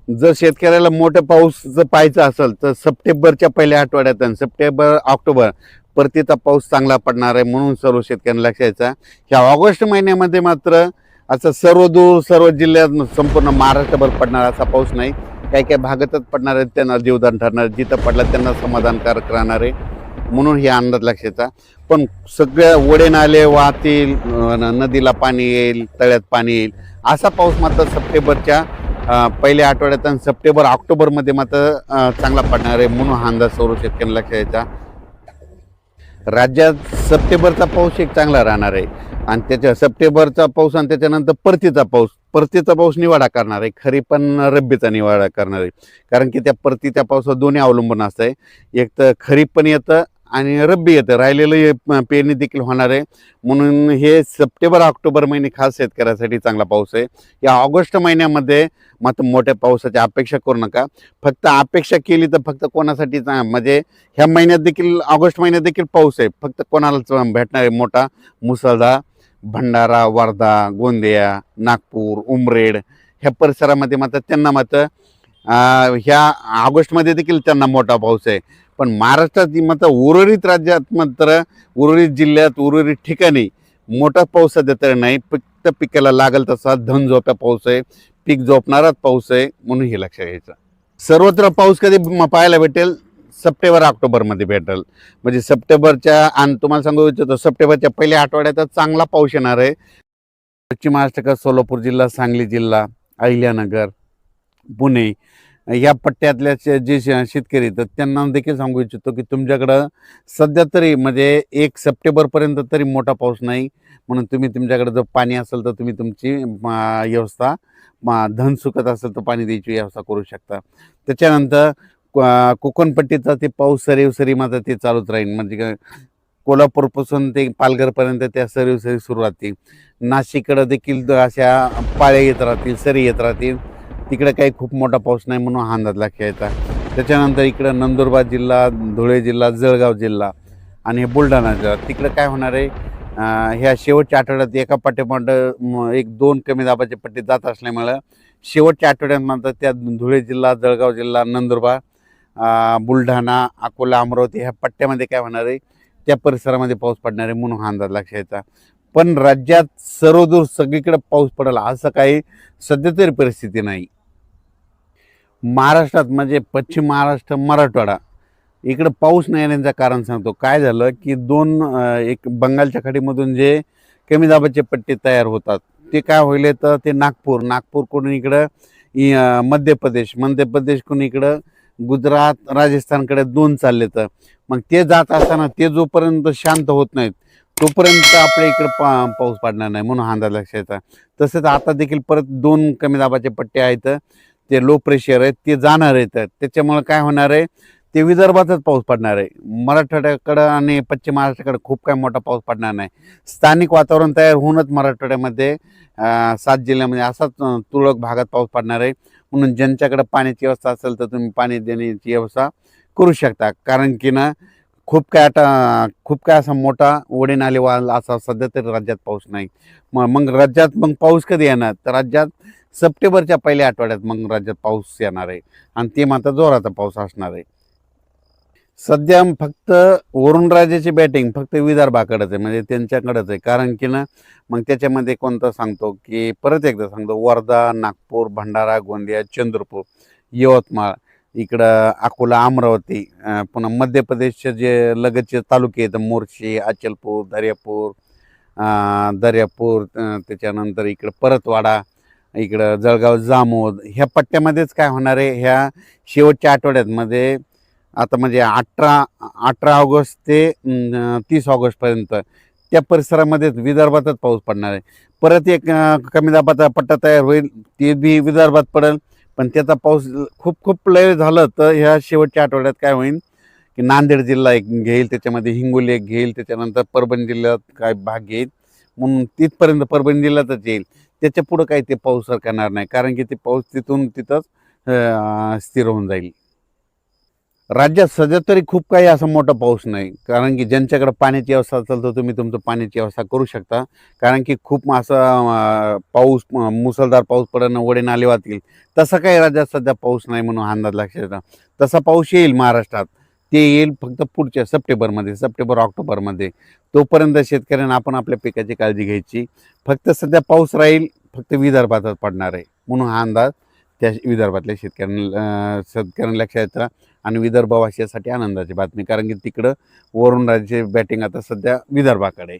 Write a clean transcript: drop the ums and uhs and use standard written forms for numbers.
जर शेतकऱ्याला मोठा पाऊस जर पाहायचा असेल तर सप्टेंबरच्या पहिल्या आठवड्यात आणि सप्टेंबर ऑक्टोबर परतीचा पाऊस चांगला पडणार आहे, म्हणून सर्व शेतकऱ्यांना लक्षात घ्यायचा. ह्या ऑगस्ट महिन्यामध्ये मात्र असं सर्व दूर सर्व जिल्ह्यात संपूर्ण महाराष्ट्रभर पडणार असा पाऊस नाही. काही काही भागातच पडणार आहे, त्यांना जीवदान ठरणार, जिथं पडला त्यांना समाधानकारक राहणार आहे, म्हणून हे अंदाज लक्षाचा. पण सगळ्या ओढे नाले वाहतील, नदीला पाणी येईल, तळ्यात पाणी येईल असा पाऊस मात्र सप्टेंबरच्या पहिल्या आठवड्यात आणि सप्टेंबर ऑक्टोबरमध्ये मात्र चांगला पडणार आहे, म्हणून हा अंदाज सर्व शेतकऱ्यांना लक्षात घ्यायचा. राज्यात सप्टेंबरचा पाऊस एक चांगला राहणार आहे आणि त्याच्या सप्टेंबरचा पाऊस आणि त्याच्यानंतर परतीचा पाऊस निवाडा करणार आहे, खरीप पण रब्बीचा निवाडा करणार आहे. कारण की त्या परतीच्या पावसावर दोन्ही अवलंबून असतं आहे. एक तर खरीप पण येतं आणि रब्बी येतं, राहिलेलं पेरणी देखील होणार आहे. म्हणून हे सप्टेंबर ऑक्टोबर महिने खास शेतकऱ्यासाठी चांगला पाऊस आहे. या ऑगस्ट महिन्यामध्ये मात्र मोठ्या पावसाची अपेक्षा करू नका. फक्त अपेक्षा केली तर फक्त कोणासाठी म्हणजे ह्या महिन्यात देखील ऑगस्ट महिन्यात देखील पाऊस आहे, फक्त कोणालाच भेटणार आहे मोठा मुसळधार. भंडारा, वर्धा, गोंदिया, नागपूर, उमरेड ह्या परिसरामध्ये मात्र त्यांना मात्र ह्या ऑगस्टमध्ये देखील त्यांना मोठा पाऊस आहे. पण महाराष्ट्रात मात्र उर्वरित राज्यात मात्र उर्वरित जिल्ह्यात उर्वरित ठिकाणी मोठा पाऊस सध्या तर नाही. फक्त पिकाला लागल तसा धनझोप्या पाऊस आहे, पीक झोपणाराच पाऊस आहे, म्हणून हे लक्षात घ्यायचं. सर्वत्र पाऊस कधी पाहायला भेटेल? सप्टेंबर ऑक्टोबरमध्ये भेटेल. म्हणजे सप्टेंबरच्या आणि तुम्हाला सांगू इच्छितो सप्टेंबरच्या पहिल्या आठवड्यातच चांगला पाऊस येणार आहे. पश्चिम महाराष्ट्रात सोलापूर जिल्हा, सांगली जिल्हा, अहिल्यानगर, पुणे या पट्ट्यातल्या जे शेतकरी तर त्यांना देखील सांगू इच्छितो की तुमच्याकडं सध्या तरी म्हणजे 1 सप्टेंबरपर्यंत तरी मोठा पाऊस नाही, म्हणून तुम्ही तुमच्याकडे जर पाणी असेल तर तुम्ही तुमची व्यवस्था धन सुकत असेल तर पाणी द्यायची व्यवस्था करू शकता. त्याच्यानंतर कोकणपट्टीचा ते पाऊस सरी मात्र ते चालूच राहील. म्हणजे कोल्हापूरपासून ते पालघरपर्यंत त्या सरी सुरू राहतील. नाशिककडं देखील अशा पाळ्या येत राहतील, सरी येत राहतील. तिकडे काही खूप मोठा पाऊस नाही, म्हणून हा अंदाज लक्षात घ्यायचा. त्याच्यानंतर इकडं नंदुरबार जिल्हा, धुळे जिल्हा, जळगाव जिल्हा आणि हे बुलढाणा जिल्हा तिकडं काय होणार आहे, ह्या शेवटच्या आठवड्यात एका पाठोपाठ 1-2 कमी दाबाचे पट्टे जात असल्यामुळं शेवटच्या आठवड्यात मात्र त्या धुळे जिल्हा, जळगाव जिल्हा, नंदुरबार, बुलढाणा, अकोला, अमरावती ह्या पट्ट्यामध्ये काय होणार आहे, त्या परिसरामध्ये पाऊस पडणार आहे, म्हणून हा अंदाज लक्षात घ्यायचा. पण राज्यात सर्वदूर सगळीकडे पाऊस पडेल असं काही सध्या तरी परिस्थिती नाही. महाराष्ट्रात म्हणजे पश्चिम महाराष्ट्र, मराठवाडा इकडं पाऊस नाही येण्याचं कारण सांगतो. काय झालं की एक बंगालच्या खाडीमधून जे कमी दाबाचे पट्टे तयार होतात ते काय होईल तर ते नागपूरकडून इकडं मध्य प्रदेशकडून इकडं गुजरात, राजस्थानकडे 2 चालले. तर मग ते जात असताना ते जोपर्यंत शांत होत नाहीत तोपर्यंत आपल्या इकडं पाऊस पडणार नाही, म्हणून हा अंदाज लक्षात येतात. तसंच आता देखील परत 2 कमी दाबाचे पट्टे आहेत, ते लो प्रेशर आहेत, ते जाणार आहेत. त्याच्यामुळे काय होणार आहे, ते विदर्भातच पाऊस पडणार आहे. मराठवाड्याकडं आणि पश्चिम महाराष्ट्राकडे खूप काय मोठा पाऊस पडणार नाही. स्थानिक वातावरण तयार होऊनच मराठवाड्यामध्ये 7 जिल्ह्यामध्ये असाच तुरळक भागात पाऊस पडणार आहे. म्हणून ज्यांच्याकडे पाण्याची व्यवस्था असेल तर तुम्ही पाणी देण्याची व्यवस्था करू शकता. कारण की ना खूप काय असा मोठा ओढे नाले वाल असा सध्या तरी राज्यात पाऊस नाही. मग राज्यात पाऊस कधी येणार, तर राज्यात सप्टेंबरच्या पहिल्या आठवड्यात मग राज्यात पाऊस येणार आहे आणि ते मात्र जोराचा पाऊस असणार आहे. सध्या फक्त वरुणराजाची बॅटिंग फक्त विदर्भाकडेच आहे, म्हणजे त्यांच्याकडेच आहे. कारण की ना मग त्याच्यामध्ये कोणतं सांगतो की परत एकदा सांगतो, वर्धा, नागपूर, भंडारा, गोंदिया, चंद्रपूर, यवतमाळ, इकडं अकोला, अमरावती, पुन्हा मध्य प्रदेशचे जे लगतचे तालुके आहेत मोर्शी, अचलपूर, दर्यापूर, त्याच्यानंतर इकडं परतवाडा, इकडं जळगाव, जामोद ह्या पट्ट्यामध्येच काय होणार आहे, ह्या शेवटच्या आठवड्यामध्ये आता म्हणजे 18 ऑगस्ट ते 30 ऑगस्टपर्यंत त्या परिसरामध्येच विदर्भातच पाऊस पडणार आहे. परत एक कमी दाबाचा पट्टा तयार होईल, ते बी विदर्भात पडेल. पण त्याचा पाऊस खूप लय झालं तर ह्या शेवटच्या आठवड्यात काय होईल की नांदेड जिल्हा एक घेईल, त्याच्यामध्ये हिंगोली एक घेईल, त्याच्यानंतर परभणी जिल्ह्यात काय भाग घेईल, म्हणून तिथपर्यंत परभणी जिल्ह्यातच येईल. त्याच्या पुढं काही ते पाऊस सरकणार नाही, कारण की ते पाऊस तिथून तिथंच स्थिर होऊन जाईल. राज्यात सध्या तरी खूप काही असा मोठा पाऊस नाही, कारण की ज्यांच्याकडे पाण्याची व्यवस्था असेल तर तुम्ही तुमचं पाण्याची व्यवस्था करू शकता. कारण की खूप असं पाऊस मुसळधार पाऊस पडणं, ओढे नाले वाहतील, तसा काही राज्यात सध्या पाऊस नाही म्हणून अंदाज लक्षात येतो. तसा पाऊस येईल महाराष्ट्रात, ते येईल फक्त पुढच्या सप्टेंबरमध्ये, सप्टेंबर-ऑक्टोबरमध्ये. तोपर्यंत शेतकऱ्यांना आपण आपल्या पिकाची काळजी घ्यायची. फक्त सध्या पाऊस राहील, फक्त विदर्भातच पडणार आहे म्हणून हा अंदाज त्या विदर्भातल्या शेतकऱ्यांना लक्षात येतं. आणि विदर्भवासियासाठी आनंदाची बातमी, कारण की तिकडं वरुणराजाची बॅटिंग आता सध्या विदर्भाकडे आहे.